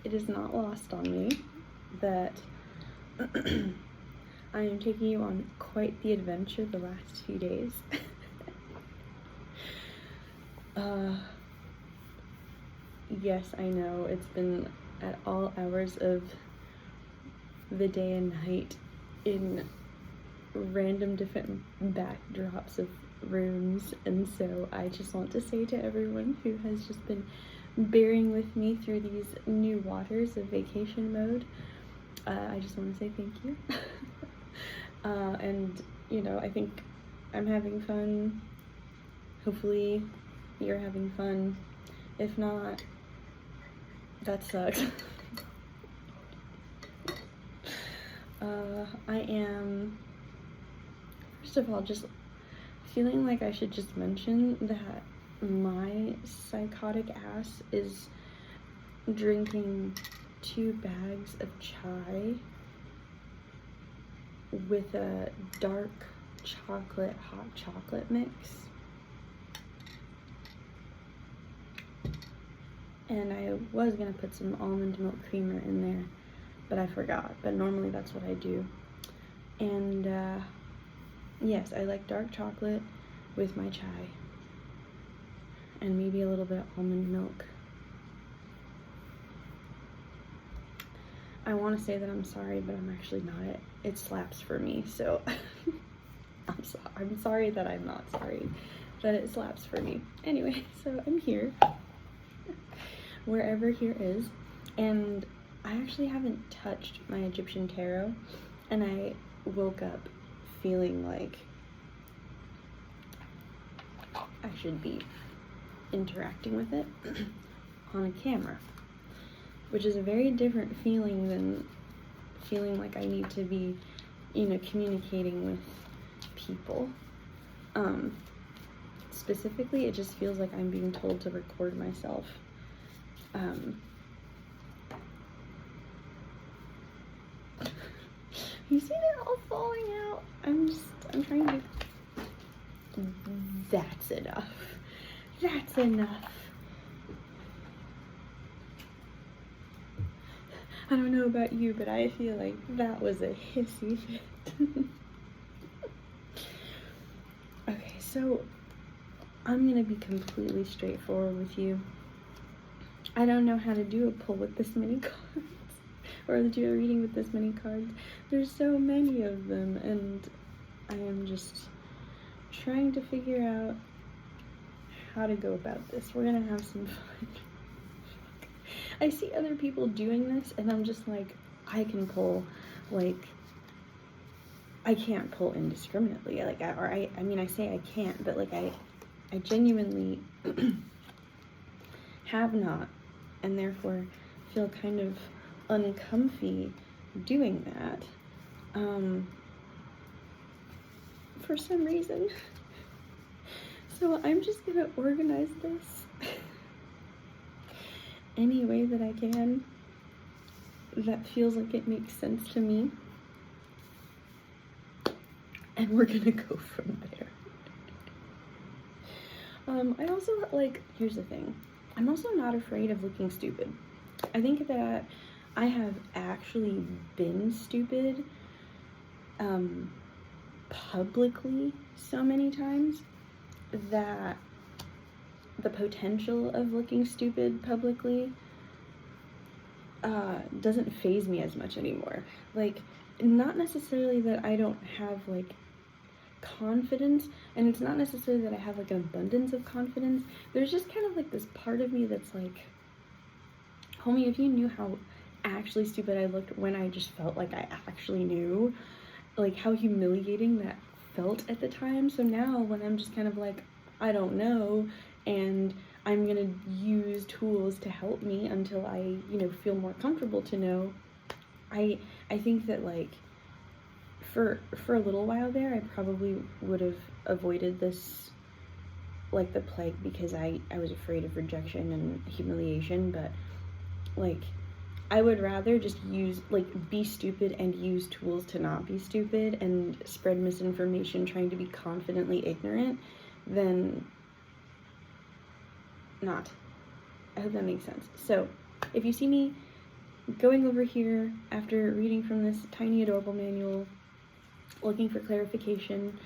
it is not lost on me that I am taking you on quite the adventure the last few days. Yes, I know, it's been at all hours of the day and night in random different backdrops of rooms, and so I just want to say to everyone who has just been bearing with me through these new waters of vacation mode, I just want to say thank you. And you know, I think I'm having fun. Hopefully you're having fun. If not, that sucks. I am, first of all, just feeling like I should just mention that my psychotic ass is drinking 2 bags of chai with a dark chocolate, hot chocolate mix. And I was gonna put some almond milk creamer in there, but I forgot. But normally that's what I do. And yes, I like dark chocolate with my chai. And maybe a little bit of almond milk. I want to say that I'm sorry, but I'm actually not. It slaps for me, so I'm sorry that I'm not sorry that it slaps for me. Anyway, so I'm here, wherever here is, and I actually haven't touched my Egyptian tarot, and I woke up feeling like I should be interacting with it on a camera, which is a very different feeling than feeling like I need to be, you know, communicating with people. Specifically, it just feels like I'm being told to record myself. You see it all falling out? I'm trying to, that's enough. That's enough. I don't know about you, but I feel like that was a hissy fit. Okay, so I'm gonna be completely straightforward with you. I don't know how to do a pull with this many cards, or to do a reading with this many cards. There's so many of them, and I am just trying to figure out how to go about this. We're gonna have some fun. I see other people doing this, and I'm just like, I can pull, like, I can't pull indiscriminately. Like, I mean, I say I can't, but like, I genuinely have not, and therefore feel kind of uncomfy doing that, for some reason. So I'm just gonna organize this any way that I can that feels like it makes sense to me, and we're gonna go from there. I also, like, here's the thing, I'm also not afraid of looking stupid. I think that I have actually been stupid publicly so many times that the potential of looking stupid publicly doesn't faze me as much anymore. Like, not necessarily that I don't have, like, confidence, and it's not necessarily that I have, like, an abundance of confidence. There's just kind of, like, this part of me that's like, homie, if you knew how actually stupid I looked when I just felt like I actually knew, like, how humiliating that felt at the time. So now when I'm just kind of like, I don't know, and I'm gonna use tools to help me until I, you know, feel more comfortable to know, I think that, like, for a little while there, I probably would have avoided this like the plague, because I was afraid of rejection and humiliation. But, like, I would rather just use, like, be stupid and use tools to not be stupid and spread misinformation trying to be confidently ignorant than not. I hope that makes sense. So if you see me going over here after reading from this tiny adorable manual, looking for clarification.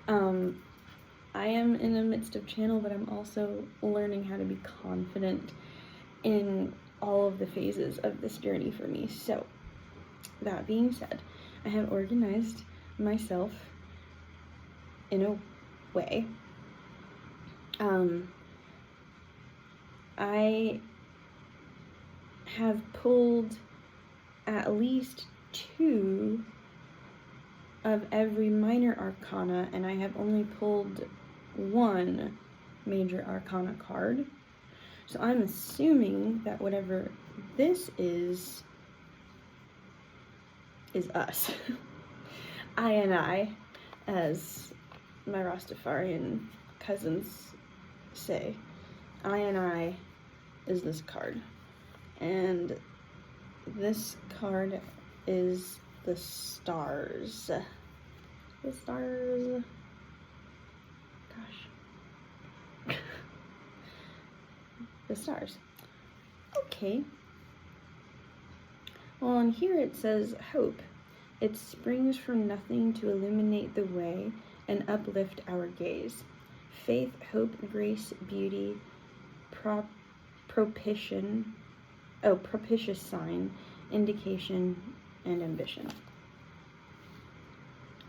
I am in the midst of channel, but I'm also learning how to be confident in all of the phases of this journey for me. So, that being said, I have organized myself in a way. I have pulled at least 2 of every minor arcana, and I have only pulled 1 major arcana card. So I'm assuming that whatever this is us. I, as my Rastafarian cousins say, I is this card. And this card is the stars. The stars. Gosh. The stars. Okay. Well, on here it says hope. It springs from nothing to illuminate the way and uplift our gaze. Faith, hope, grace, beauty, propitious sign, indication, and ambition.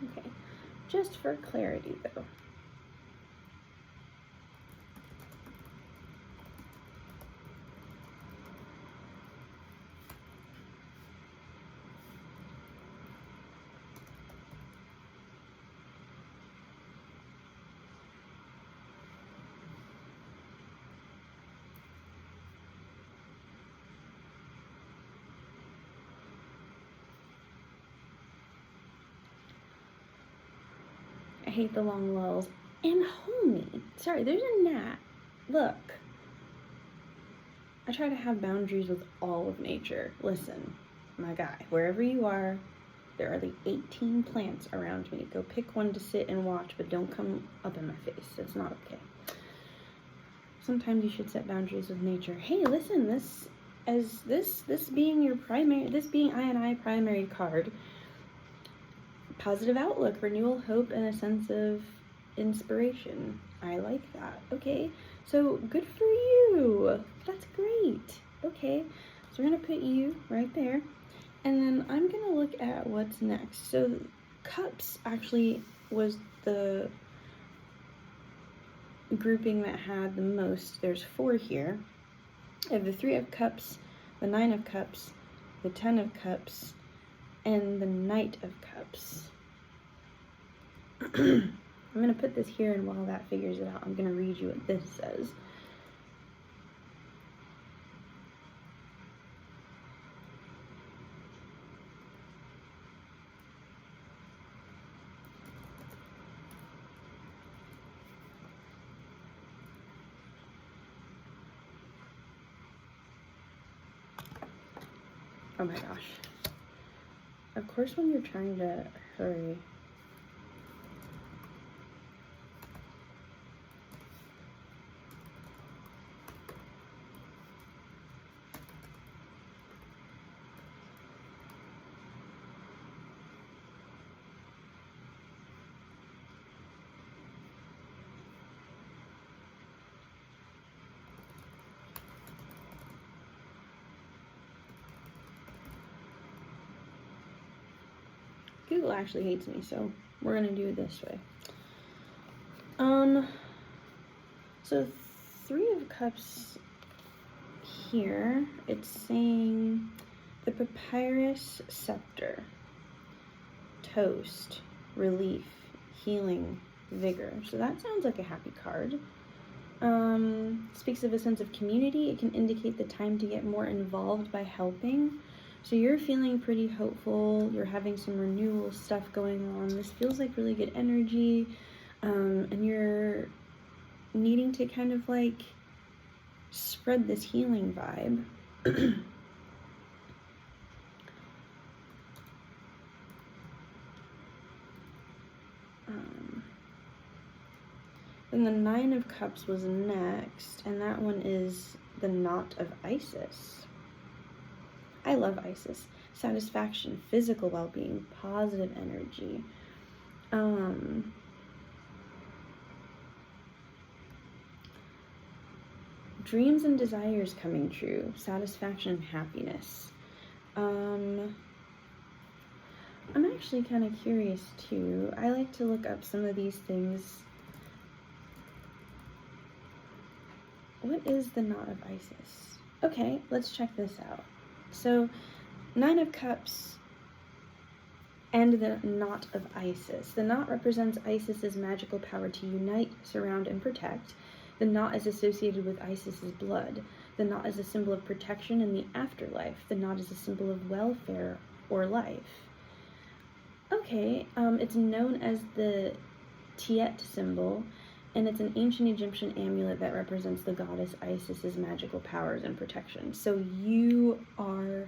Okay, just for clarity though. I hate the long lulls. And homie, sorry, there's a gnat. Look. I try to have boundaries with all of nature. Listen, my guy, wherever you are, there are like 18 plants around me. Go pick one to sit and watch, but don't come up in my face. It's not okay. Sometimes you should set boundaries with nature. Hey, listen, this being your primary, this being I primary card, positive outlook, renewal, hope, and a sense of inspiration. I like that. Okay, so good for you. That's great. Okay, so we're gonna put you right there, and then I'm gonna look at what's next. So cups actually was the grouping that had the most. There's 4 here. I have the 3 of cups, the 9 of cups, the 10 of cups, and the Knight of Cups. I'm going to put this here, and while that figures it out, I'm going to read you what this says. Oh my gosh. Of course, when you're trying to hurry. Google actually hates me, so we're gonna do it this way. So 3 of Cups here, it's saying the Papyrus Scepter, toast, relief, healing, vigor. So that sounds like a happy card. Speaks of a sense of community. It can indicate the time to get more involved by helping. So you're feeling pretty hopeful. You're having some renewal stuff going on. This feels like really good energy. And you're needing to kind of like spread this healing vibe. Then the 9 of Cups was next, and that one is the Knot of Isis. I love Isis. Satisfaction, physical well-being, positive energy. Dreams and desires coming true, satisfaction and happiness. I'm actually kind of curious too. I like to look up some of these things. What is the knot of Isis? Okay, let's check this out. So, Nine of Cups and the knot of Isis. The knot represents Isis's magical power to unite, surround, and protect. The knot is associated with Isis's blood. The knot is a symbol of protection in the afterlife. The knot is a symbol of welfare or life. Okay, it's known as the Tiet symbol, and it's an ancient Egyptian amulet that represents the goddess Isis's magical powers and protection. So you are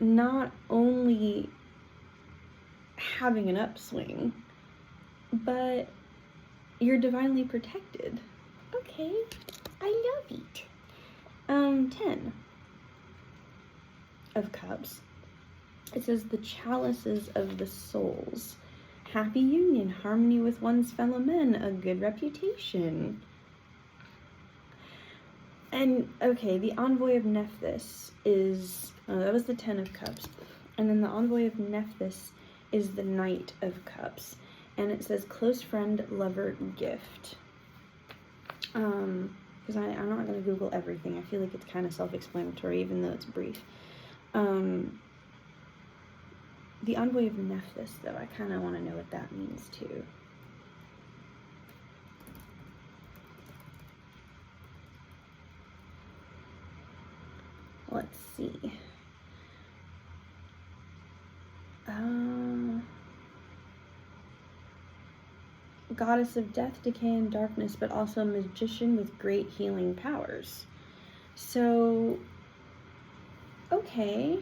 not only having an upswing, but you're divinely protected. Okay, I love it. 10 of Cups. It says the chalices of the souls. Happy union, harmony with one's fellow men, a good reputation. And, okay, the envoy of Nephthys is, that was the 10 of Cups. And then the envoy of Nephthys is the Knight of Cups. And it says close friend, lover, gift. Because I'm not going to Google everything. I feel like it's kind of self-explanatory, even though it's brief. The envoy of Nephthys, though, I kind of want to know what that means, too. Let's see. Goddess of death, decay, and darkness, but also a magician with great healing powers. So, okay.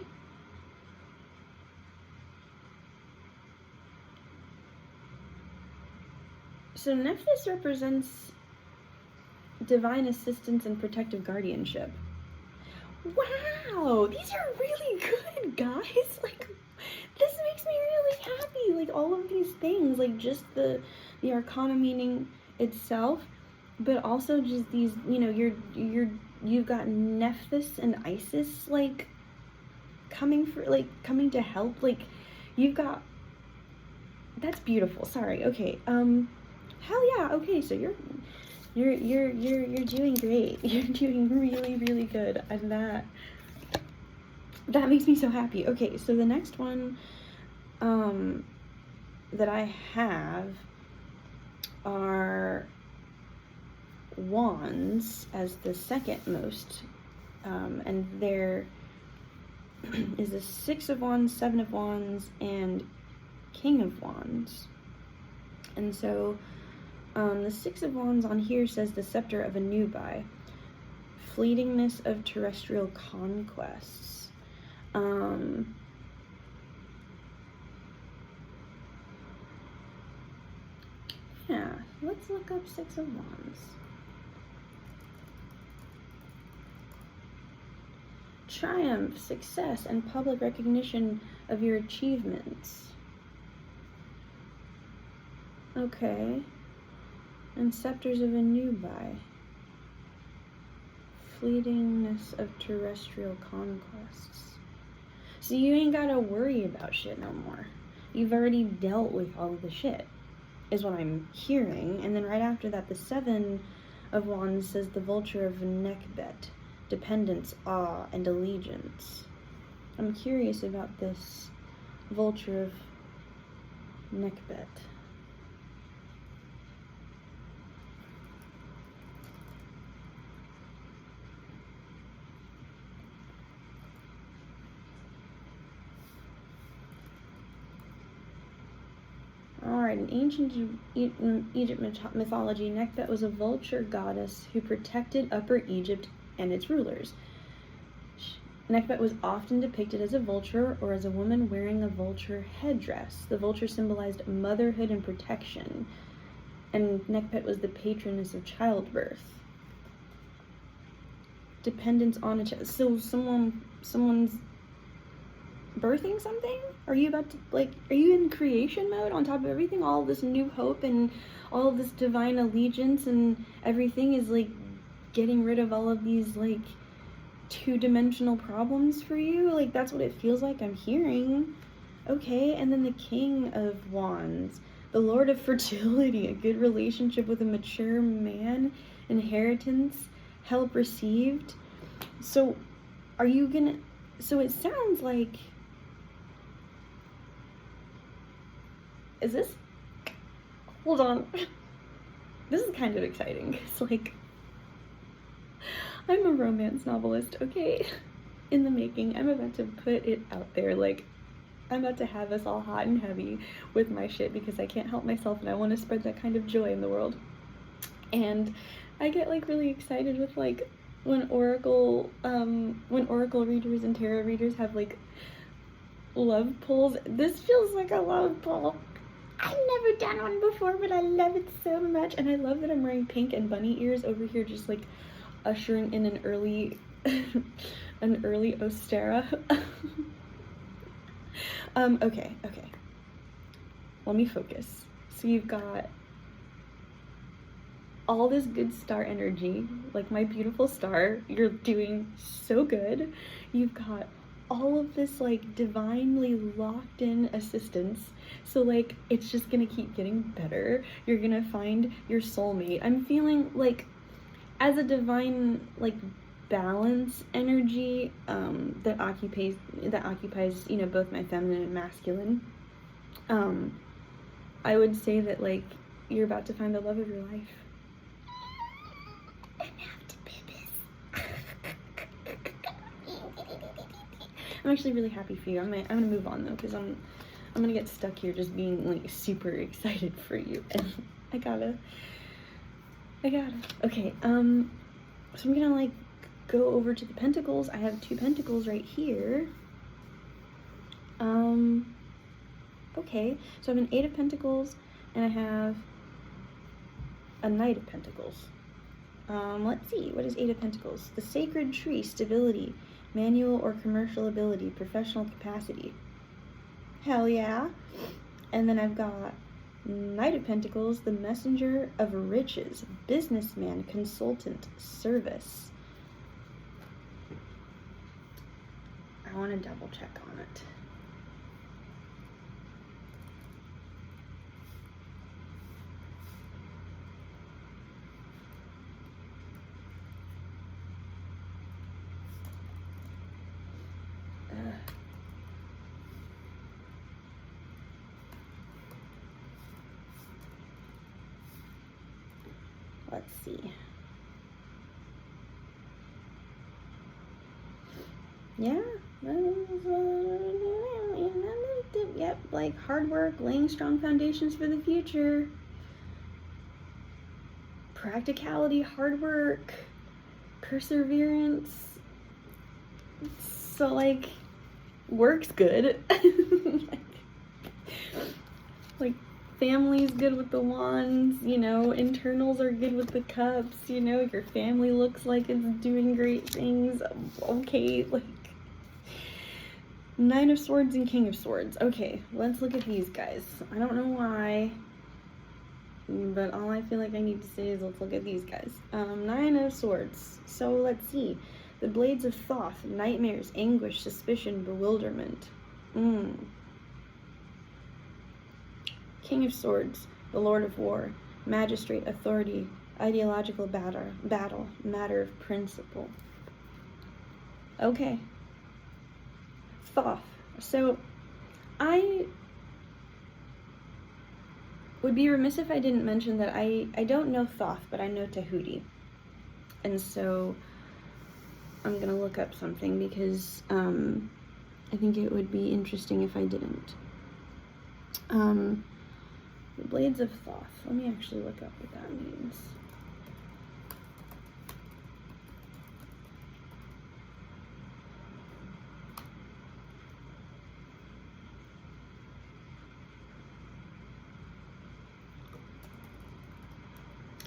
So Nephthys represents divine assistance and protective guardianship. Wow, these are really good, guys. Like, this makes me really happy. Like, all of these things, like, just the arcana meaning itself, but also just these, you know, you've got Nephthys and Isis, like, coming to help. Like, you've got, that's beautiful. Sorry. Okay. Hell yeah. Okay, so you're doing great. You're doing really, really good, and that makes me so happy. Okay, so the next one that I have are wands as the second most, and there is a 6 of wands, 7 of wands, and King of wands. And so the 6 of wands on here says the scepter of a newbie, fleetingness of terrestrial conquests. Yeah, let's look up 6 of wands. Triumph, success, and public recognition of your achievements. Okay. And scepters of a newbie. Fleetingness of terrestrial conquests. So you ain't gotta worry about shit no more. You've already dealt with all of the shit, is what I'm hearing. And then right after that, the 7 of wands says the vulture of Nekbet. Dependence, awe, and allegiance. I'm curious about this vulture of Nekbet. Alright, in ancient Egypt mythology, Nekbet was a vulture goddess who protected Upper Egypt and its rulers. Nekbet was often depicted as a vulture or as a woman wearing a vulture headdress. The vulture symbolized motherhood and protection, and Nekbet was the patroness of childbirth. dependence on so someone's birthing something? Are you about to, like, are you in creation mode on top of everything? All this new hope and all of this divine allegiance and everything is, like, getting rid of all of these, like, two-dimensional problems for you? Like, that's what it feels like I'm hearing. Okay, and then the King of Wands, the Lord of Fertility, a good relationship with a mature man, inheritance, help received. So, are you gonna, so it sounds like, is this, hold on, this is kind of exciting. It's like, I'm a romance novelist, okay? In the making. I'm about to put it out there. Like, I'm about to have us all hot and heavy with my shit because I can't help myself and I want to spread that kind of joy in the world. And I get, like, really excited with, like, when oracle readers and tarot readers have, like, love pulls. This feels like a love pull. I've never done one before, but I love it so much. And I love that I'm wearing pink and bunny ears over here, just, like, ushering in an early Ostera. Okay. Let me focus. So you've got all this good star energy, like my beautiful star. You're doing so good. You've got all of this, like, divinely locked in assistance. So, like, it's just gonna keep getting better. You're gonna find your soulmate. I'm feeling like, as a divine, like, balance energy that occupies you know, both my feminine and masculine, I would say that, like, you're about to find the love of your life. I'm actually really happy for you. I'm gonna move on though, because I'm gonna get stuck here just being, like, super excited for you, and I gotta. Okay, so I'm gonna, like, go over to the pentacles. I have 2 pentacles right here. Okay, so I have an 8 of pentacles, and I have a Knight of pentacles. Let's see, what is 8 of pentacles? The sacred tree, stability, manual or commercial ability, professional capacity. Hell yeah. And then I've got Knight of Pentacles, the messenger of riches, businessman, consultant, service. I want to double check on it. Let's see. Yeah. Yep, like hard work, laying strong foundations for the future. Practicality, hard work, perseverance. So, like, work's good. like family's good with the wands, you know, internals are good with the cups, you know, your family looks like it's doing great things. Okay, like, 9 of Swords and King of Swords. Okay, let's look at these guys. I don't know why, but all I feel like I need to say is let's look at these guys. 9 of Swords. So let's see. The Blades of Thoth, nightmares, anguish, suspicion, bewilderment. King of Swords, the Lord of War, magistrate, authority, ideological battle, matter of principle. Okay. Thoth. So, I would be remiss if I didn't mention that I don't know Thoth, but I know Tahuti. And so, I'm gonna look up something because I think it would be interesting if I didn't. The Blades of Thoth. Let me actually look up what that means.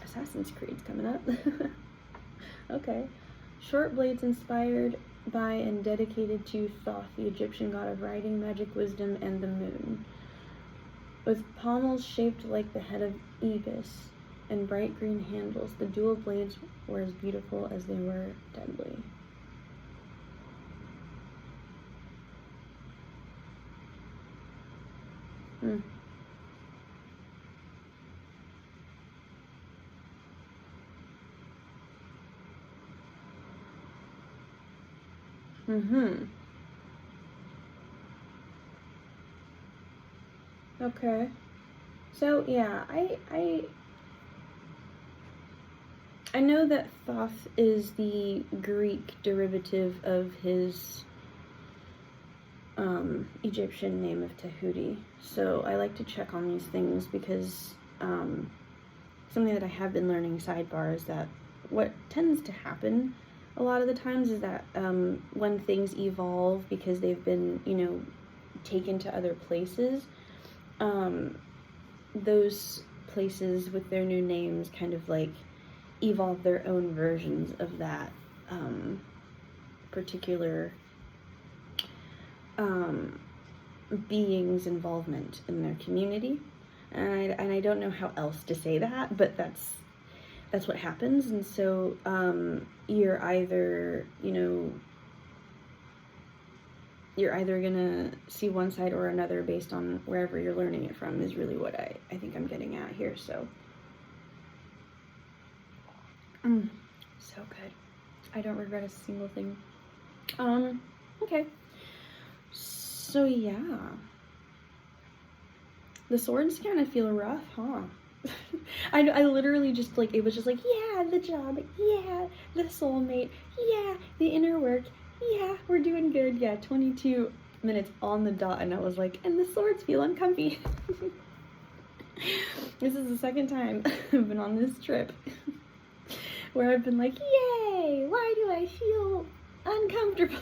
Assassin's Creed's coming up. Okay. Short blades inspired by and dedicated to Thoth, the Egyptian god of writing, magic, wisdom, and the moon. With pommels shaped like the head of Ibis and bright green handles, the dual blades were as beautiful as they were deadly. Okay. So yeah, I know that Thoth is the Greek derivative of his Egyptian name of Tahuti. So I like to check on these things because something that I have been learning, sidebar, is that what tends to happen a lot of the times is that when things evolve because they've been, taken to other places, those places with their new names kind of like evolve their own versions of that particular being's involvement in their community. And I don't know how else to say that, but that's what happens. And so you're either gonna see one side or another based on wherever you're learning it from, is really what I think I'm getting at here. So so good. I don't regret a single thing. Okay. So yeah, the swords kind of feel rough, huh? I literally just it was just yeah, the job, yeah, the soulmate, yeah, the inner work, yeah, we're doing good, yeah, 22 minutes on the dot, and I was like, and the swords feel uncomfy. This is the second time I've been on this trip where I've been like, yay, why do I feel uncomfortable?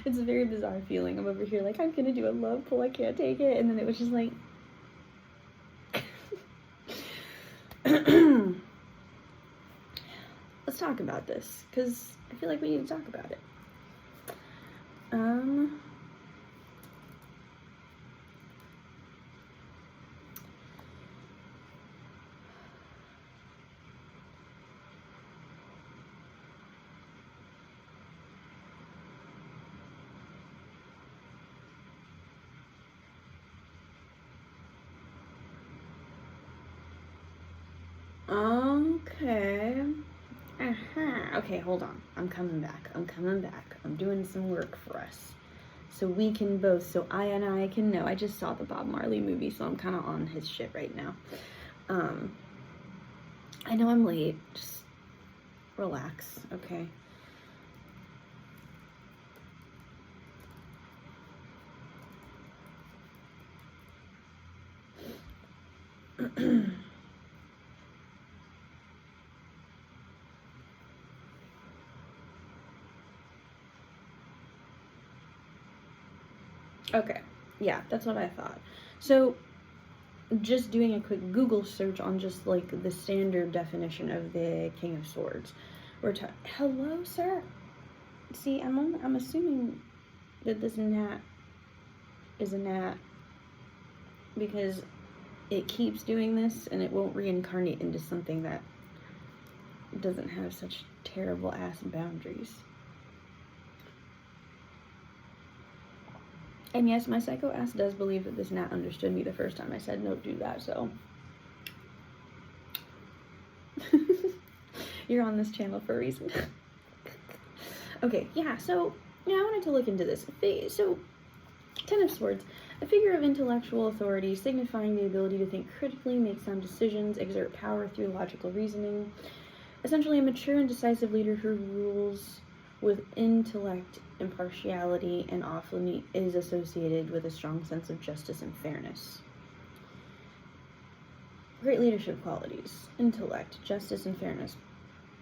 It's a very bizarre feeling. I'm over here I'm gonna do a love pull, I can't take it, and then it was just let's talk about this, because I feel like we need to talk about it. Okay. Okay, hold on. I'm coming back. I'm doing some work for us. So we can both, so I can know. I just saw the Bob Marley movie, so I'm kind of on his shit right now. I know I'm late. Just relax, okay? Okay, yeah, that's what I thought. So, just doing a quick Google search on just the standard definition of the King of Swords. Hello, sir. See, I'm assuming that this gnat is a gnat because it keeps doing this and it won't reincarnate into something that doesn't have such terrible ass boundaries. And yes, my psycho ass does believe that this gnat understood me the first time I said, no, do that, so. You're on this channel for a reason. Okay, yeah, so, I wanted to look into this. So, Ten of Swords, a figure of intellectual authority signifying the ability to think critically, make sound decisions, exert power through logical reasoning. Essentially a mature and decisive leader who rules with intellect, impartiality, and often is associated with a strong sense of justice and fairness. Great leadership qualities: intellect, justice, and fairness.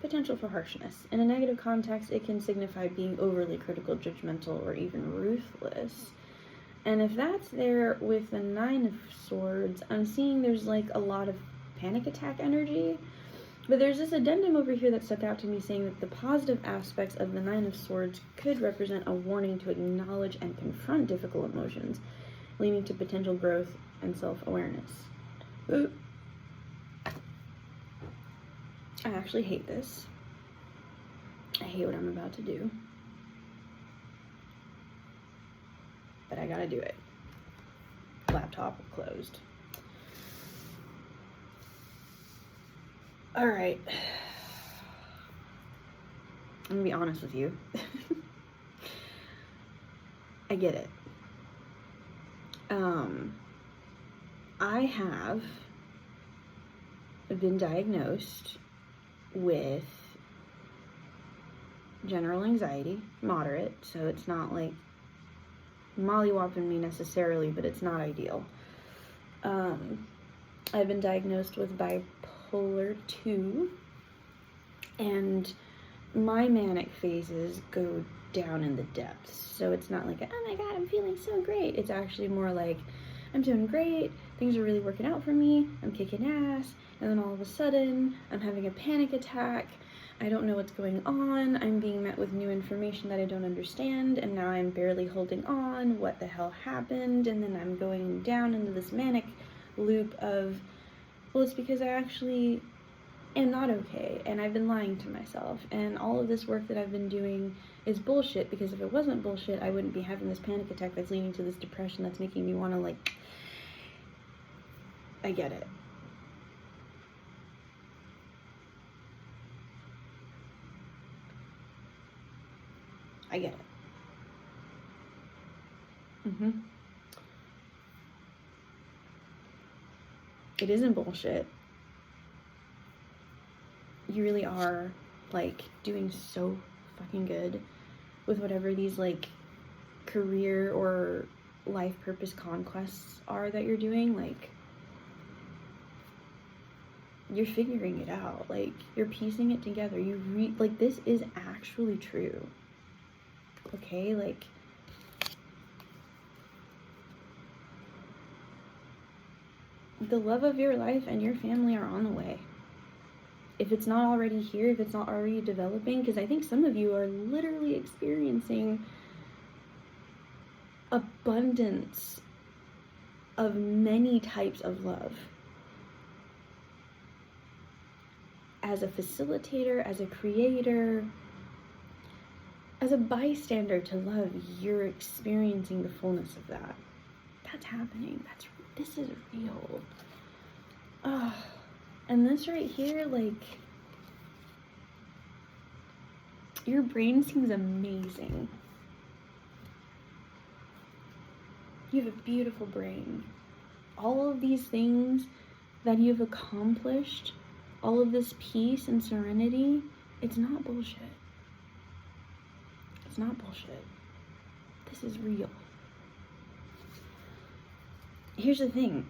Potential for harshness. In a negative context, it can signify being overly critical, judgmental, or even ruthless. And if that's there with the Nine of Swords, I'm seeing there's a lot of panic attack energy. But there's this addendum over here that stuck out to me saying that the positive aspects of the Nine of Swords could represent a warning to acknowledge and confront difficult emotions, leading to potential growth and self-awareness. I actually hate this. I hate what I'm about to do. But I gotta do it. Laptop closed. Alright. I'm gonna be honest with you. I get it. I have been diagnosed with general anxiety, moderate, so it's not like mollywopping me necessarily, but it's not ideal. I've been diagnosed with bipolar 2, and my manic phases go down in the depths, so it's not like, oh my god, I'm feeling so great. It's actually more like, I'm doing great, things are really working out for me, I'm kicking ass, and then all of a sudden, I'm having a panic attack, I don't know what's going on, I'm being met with new information that I don't understand, and now I'm barely holding on, what the hell happened, and then I'm going down into this manic loop of, well, it's because I actually am not okay, and I've been lying to myself, and all of this work that I've been doing is bullshit, because if it wasn't bullshit, I wouldn't be having this panic attack that's leading to this depression that's making me want to, like, I get it. I get it. It isn't bullshit. You really are, like, doing so fucking good with whatever these, like, career or life purpose conquests are that you're doing. Like, you're figuring it out. Like, you're piecing it together. Like, this is actually true. Okay? Like, the love of your life and your family are on the way. If it's not already here, if it's not already developing, because I think some of you are literally experiencing abundance of many types of love. As a facilitator, as a creator, as a bystander to love, you're experiencing the fullness of that. That's happening. This is real. And this right here, like, your brain seems amazing. You have a beautiful brain. All of these things that you've accomplished, all of this peace and serenity, it's not bullshit. It's not bullshit. This is real. Here's the thing.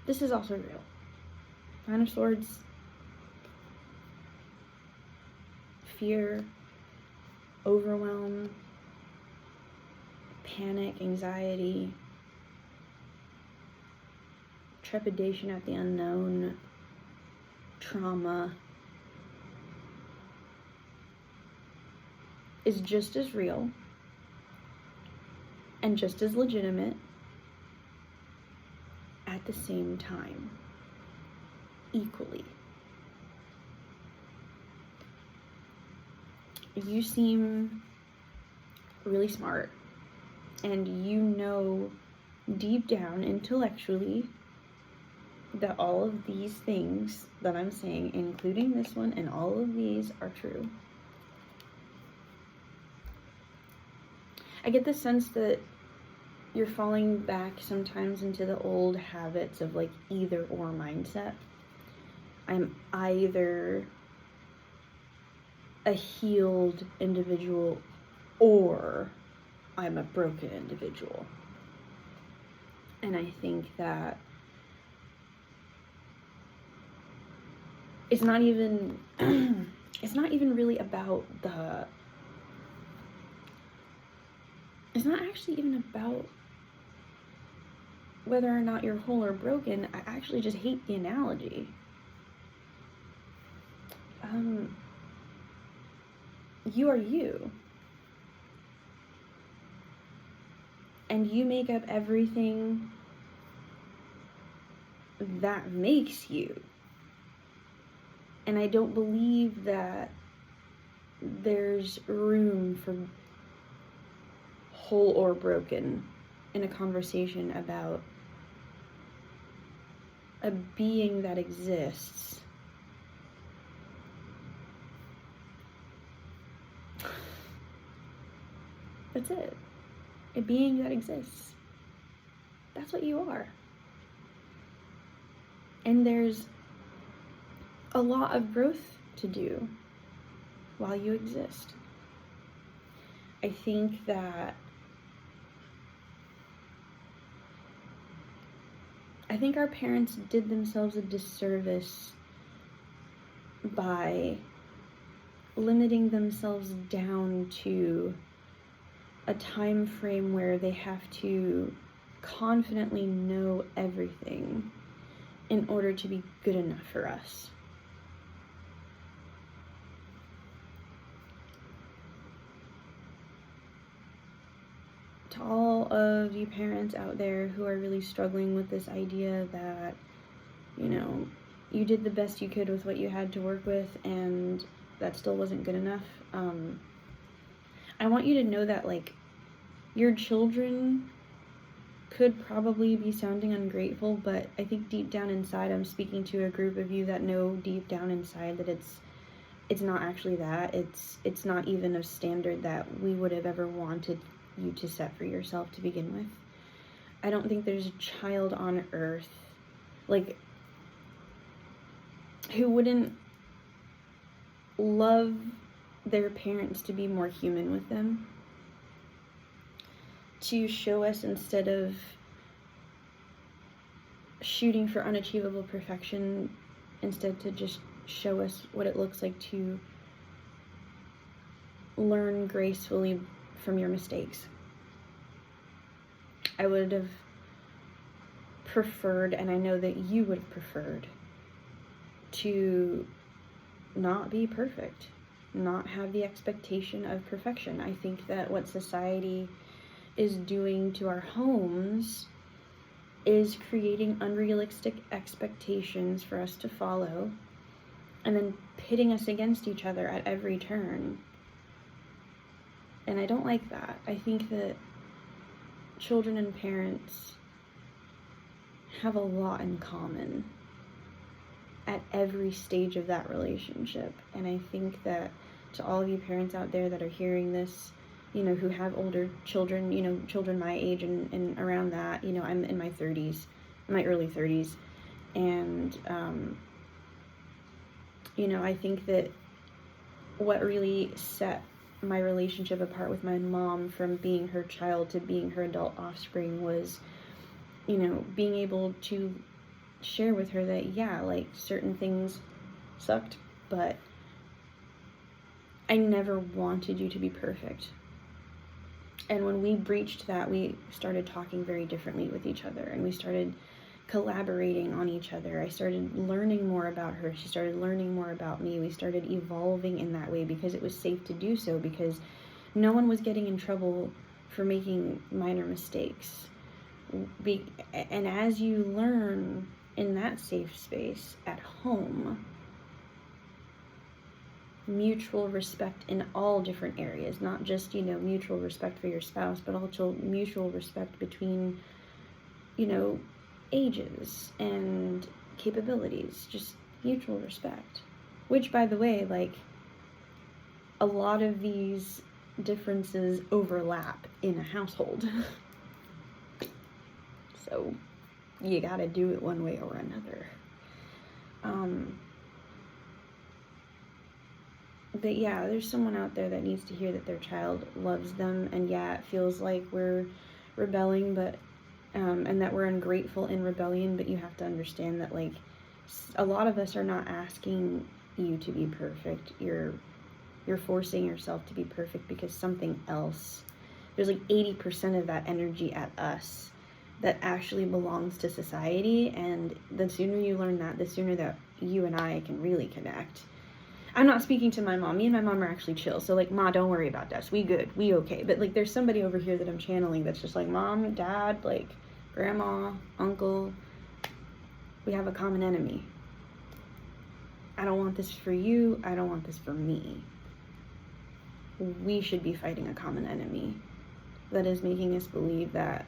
This is also real. Nine of Swords, fear, overwhelm, panic, anxiety, trepidation at the unknown, trauma is just as real and just as legitimate at the same time, equally. You seem really smart, and you know deep down intellectually that all of these things that I'm saying, including this one and all of these, are true. I get the sense that you're falling back sometimes into the old habits of, like, either or mindset. I'm either a healed individual or I'm a broken individual. And I think that it's not even really about the, it's not actually even about whether or not you're whole or broken, I actually just hate the analogy. You are you. And you make up everything that makes you. And I don't believe that there's room for whole or broken in a conversation about a being that exists. That's it. A being that exists. That's what you are. And there's a lot of growth to do while you exist. I think our parents did themselves a disservice by limiting themselves down to a time frame where they have to confidently know everything in order to be good enough for us. To all of you parents out there who are really struggling with this idea that, you did the best you could with what you had to work with and that still wasn't good enough, I want you to know that, your children could probably be sounding ungrateful, but I think deep down inside, I'm speaking to a group of you that know deep down inside that it's not actually that. It's not even a standard that we would have ever wanted you to set for yourself to begin with. I don't think there's a child on earth, who wouldn't love their parents to be more human with them, to show us, instead of shooting for unachievable perfection, instead to just show us what it looks like to learn gracefully from your mistakes. I would have preferred, and I know that you would have preferred, to not be perfect, not have the expectation of perfection. I think that what society is doing to our homes is creating unrealistic expectations for us to follow, and then pitting us against each other at every turn. And I don't like that. I think that children and parents have a lot in common at every stage of that relationship. And I think that to all of you parents out there that are hearing this, who have older children, children my age and around that, I'm in my 30s, my early 30s. And, I think that what really set my relationship apart with my mom from being her child to being her adult offspring was, being able to share with her that, certain things sucked, but I never wanted you to be perfect. And when we breached that, we started talking very differently with each other, and we started collaborating on each other. I started learning more about her. She started learning more about me. We started evolving in that way because it was safe to do so, because no one was getting in trouble for making minor mistakes. And as you learn in that safe space at home, mutual respect in all different areas, not just, mutual respect for your spouse, but also mutual respect between, ages and capabilities, just mutual respect. Which, by the way, a lot of these differences overlap in a household. So you gotta do it one way or another. But yeah, there's someone out there that needs to hear that their child loves them, and it feels like we're rebelling, but and that we're ungrateful in rebellion, but you have to understand that a lot of us are not asking you to be perfect. You're forcing yourself to be perfect because something else, there's 80% of that energy at us that actually belongs to society, and the sooner you learn that, the sooner that you and I can really connect. I'm not speaking to my mom. Me and my mom are actually chill. So, like, Ma, don't worry about us. We good. We okay. But, like, there's somebody over here that I'm channeling that's just like, Mom, Dad, like, Grandma, Uncle. We have a common enemy. I don't want this for you. I don't want this for me. We should be fighting a common enemy that is making us believe that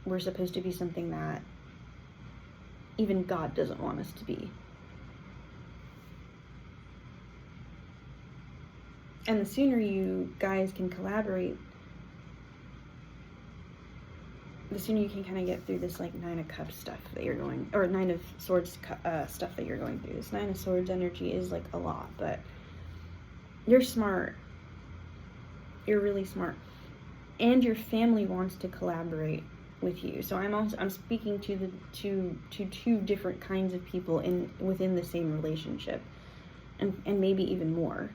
we're supposed to be something that even God doesn't want us to be. And the sooner you guys can collaborate, the sooner you can kind of get through this, like, Nine of Cups stuff that you're going, or Nine of Swords stuff that you're going through. This Nine of Swords energy is, like, a lot, but you're smart. You're really smart. And your family wants to collaborate with you. So I'm speaking to two different kinds of people within the same relationship, and maybe even more.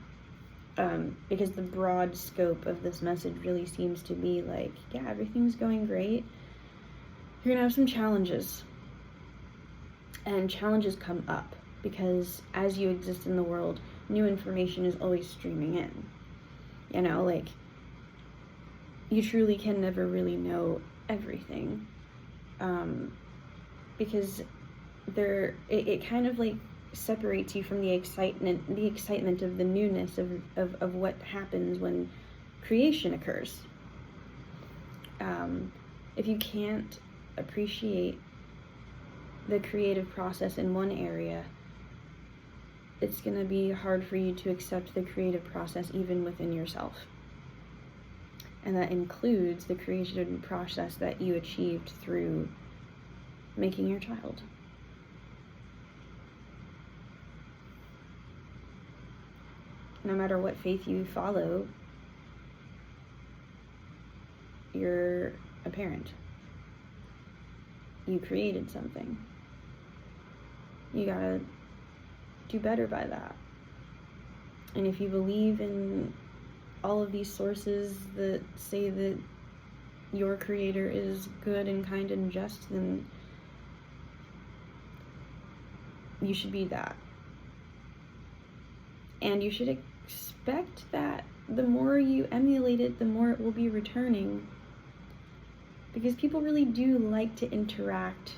Because the broad scope of this message really seems to be like, yeah, everything's going great. You're gonna have some challenges. And challenges come up because as you exist in the world, new information is always streaming in. You know, like, you truly can never really know everything. Because it kind of, like, separates you from the excitement of the newness of what happens when creation occurs. If you can't appreciate the creative process in one area, it's going to be hard for you to accept the creative process even within yourself. And that includes the creation process that you achieved through making your child. No matter what faith you follow, you're a parent. You created something. You gotta do better by that. And if you believe in all of these sources that say that your creator is good and kind and just, then you should be that. And you should expect that the more you emulate it, the more it will be returning. Because people really do like to interact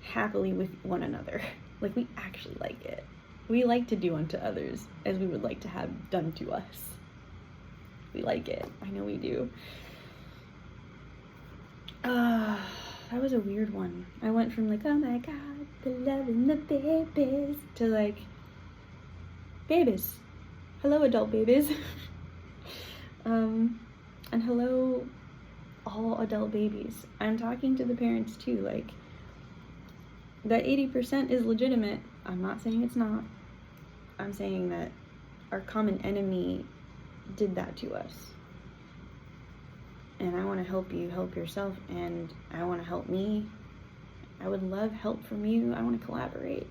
happily with one another. Like, we actually like it. We like to do unto others as we would like to have done to us. We like it. I know we do. That was a weird one. I went from, like, oh my God, the love and the babies, to, like, babies. Hello, adult babies. And hello, all adult babies. I'm talking to the parents too. Like, that 80% is legitimate. I'm not saying it's not. I'm saying that our common enemy did that to us. And I want to help you help yourself, and I want to help me. I would love help from you. I want to collaborate.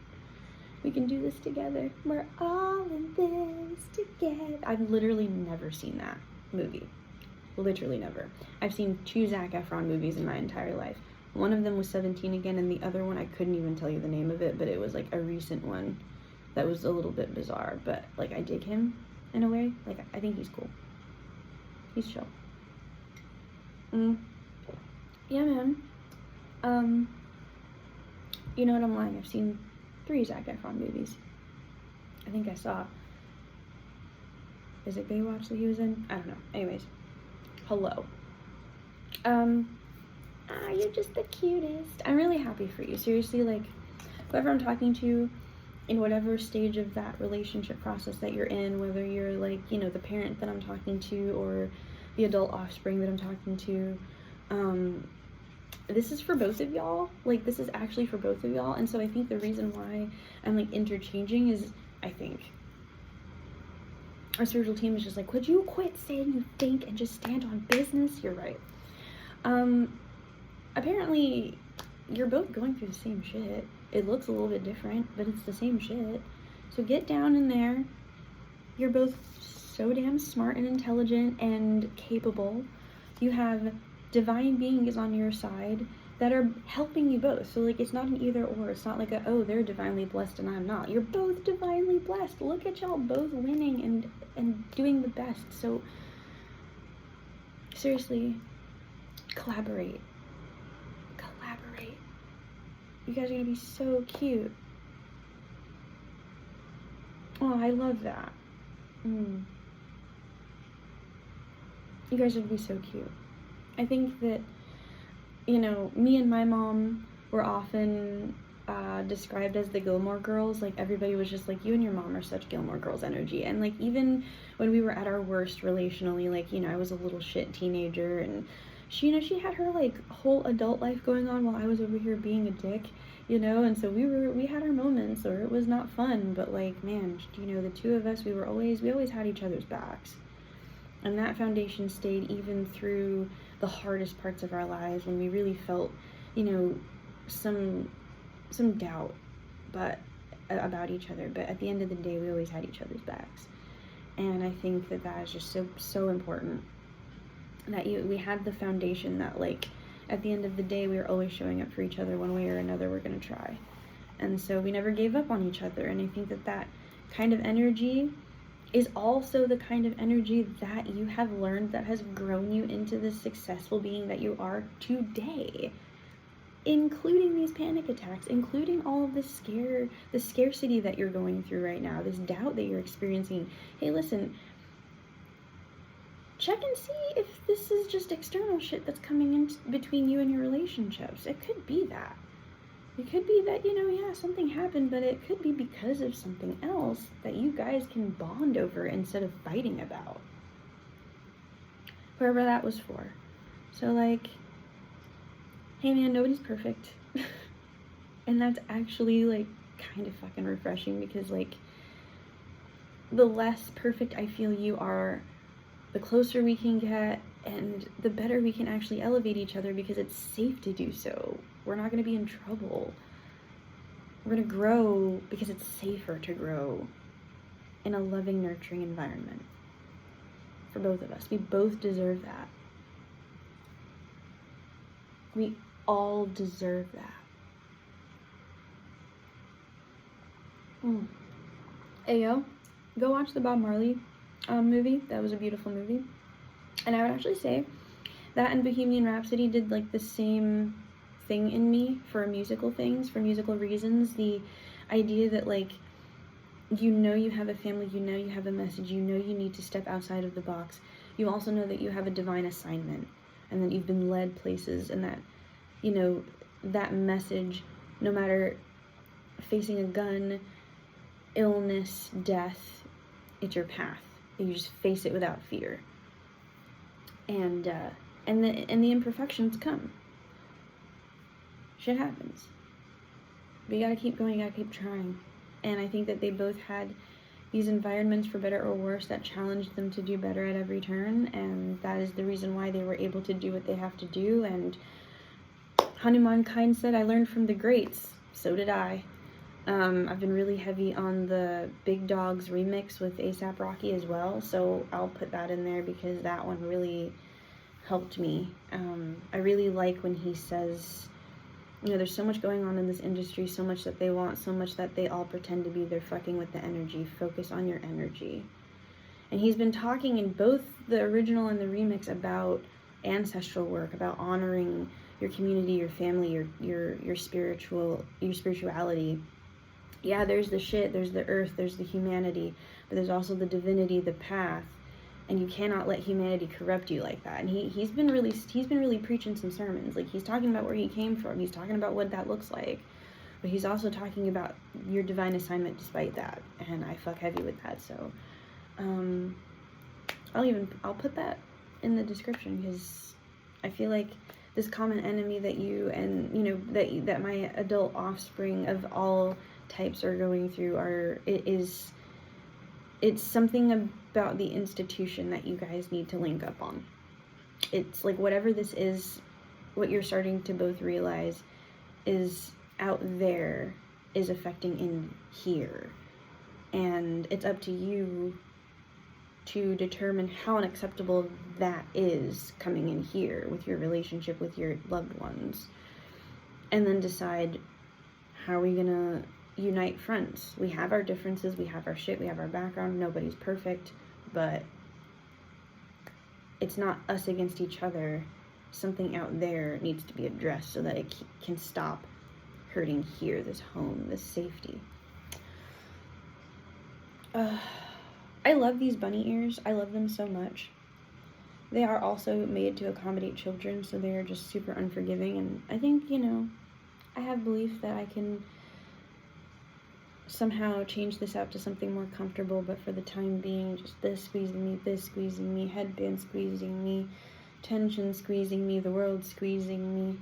We can do this together. We're all in this together. I've literally never seen that movie. Literally never. I've seen 2 Zac Efron movies in my entire life. One of them was 17 Again, and the other one, I couldn't even tell you the name of it, but it was, like, a recent one that was a little bit bizarre. But, like, I dig him in a way. Like, I think he's cool. He's chill. Yeah, man. You know what, I'm lying. I've seen 3 Zac Efron movies. I think I saw, is it Baywatch that he was in? I don't know. Anyways. Hello. You're just the cutest. I'm really happy for you. Seriously, like, whoever I'm talking to, in whatever stage of that relationship process that you're in, whether you're, like, you know, the parent that I'm talking to or the adult offspring that I'm talking to, this is for both of y'all. Like, this is actually for both of y'all. And so I think the reason why I'm, like, interchanging is, I think, our spiritual team is just like, could you quit saying you think and just stand on business? You're right. Apparently, you're both going through the same shit. It looks a little bit different, but it's the same shit. So get down in there. You're both so damn smart and intelligent and capable. You have divine beings on your side that are helping you both. So like, it's not an either or. It's not like a, oh, they're divinely blessed and I'm not. You're both divinely blessed. Look at y'all both winning and doing the best. So seriously, collaborate. You guys are gonna be so cute. Oh, I love that. You guys would be so cute. I think that, you know, me and my mom were often described as the Gilmore Girls. Like, everybody was just like, you and your mom are such Gilmore Girls energy. And like, even when we were at our worst relationally, like, you know, I was a little shit teenager, and she, you know, she had her like whole adult life going on while I was over here being a dick, you know. And so we had our moments where it was not fun, but like, man, you know, the two of us, we always had each other's backs. And that foundation stayed even through the hardest parts of our lives, when we really felt, you know, some doubt about each other. But at the end of the day, we always had each other's backs. And I think that is just so important, that we had the foundation that, like, at the end of the day, we were always showing up for each other one way or another. We're gonna try. And so we never gave up on each other. And I think that kind of energy is also the kind of energy that you have learned that has grown you into the successful being that you are today, including these panic attacks, including all of the scarcity that you're going through right now, this doubt that you're experiencing. Hey, listen, check and see if this is just external shit that's coming in between you and your relationships. It could be that. It could be that, you know, yeah, something happened, but it could be because of something else that you guys can bond over instead of fighting about. Whoever that was for. So, like, hey man, nobody's perfect. And that's actually, like, kind of fucking refreshing, because, like, the less perfect I feel you are, the closer we can get, and the better we can actually elevate each other, because it's safe to do so. We're not going to be in trouble. We're going to grow because it's safer to grow in a loving, nurturing environment for both of us. We both deserve that. We all deserve that. Hey, yo, go watch the Bob Marley movie. That was a beautiful movie. And I would actually say that and Bohemian Rhapsody did, like, the same thing in me for musical things, for musical reasons. The idea that, like, you know you have a family, you know you have a message, you know you need to step outside of the box. You also know that you have a divine assignment, and that you've been led places, and that, you know, that message, no matter facing a gun, illness, death, it's your path. You just face it without fear. And the imperfections come. Shit happens. But you gotta keep going, you gotta keep trying. And I think that they both had these environments, for better or worse, that challenged them to do better at every turn, and that is the reason why they were able to do what they have to do. And Hanuman Kind said, I learned from the greats. So did I. I've been really heavy on the Big Dawgs remix with A$AP Rocky as well, so I'll put that in there because that one really helped me. I really like when he says, you know, there's so much going on in this industry, so much that they want, so much that they all pretend to be. They're fucking with the energy. Focus on your energy. And he's been talking in both the original and the remix about ancestral work, about honoring your community, your family, your spirituality. Yeah, there's the shit, there's the earth, there's the humanity, but there's also the divinity, the path, and you cannot let humanity corrupt you like that. And he's been really preaching some sermons. Like, he's talking about where he came from, he's talking about what that looks like, but he's also talking about your divine assignment despite that, and I fuck heavy with that. So I'll put that in the description, because I feel like this common enemy that you and, you know, that my adult offspring of all types are going through it's something about the institution that you guys need to link up on. It's like, whatever this is, what you're starting to both realize is out there is affecting in here, and it's up to you to determine how unacceptable that is coming in here with your relationship with your loved ones. And then decide, how are we gonna unite friends? We have our differences, we have our shit, we have our background, nobody's perfect, but it's not us against each other. Something out there needs to be addressed so that it can stop hurting here, this home, this safety. I love these bunny ears. I love them so much. They are also made to accommodate children, so they are just super unforgiving, and I think, you know, I have belief that I can somehow change this out to something more comfortable, but for the time being, just this squeezing me, headband squeezing me, tension squeezing me, the world squeezing me,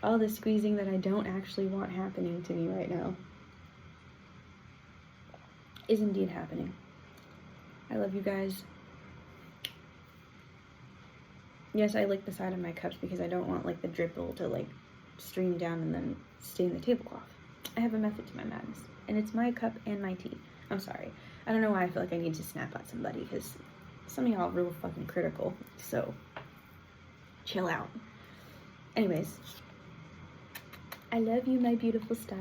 all the squeezing that I don't actually want happening to me right now is indeed happening. I love you guys. Yes, I lick the side of my cups because I don't want, like, the dripple to, like, stream down and then stain the tablecloth. I have a method to my madness, and it's my cup and my tea. I'm sorry. I don't know why I feel like I need to snap at somebody, because some of y'all are real fucking critical, so chill out. Anyways, I love you, my beautiful star.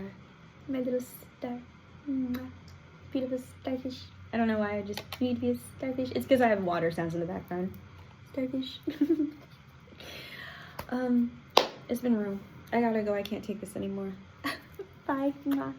My little star. Mwah. Beautiful starfish. I don't know why I just need to be a starfish. It's because I have water sounds in the background. Starfish. It's been real. I gotta go. I can't take this anymore. Bye. Mwah.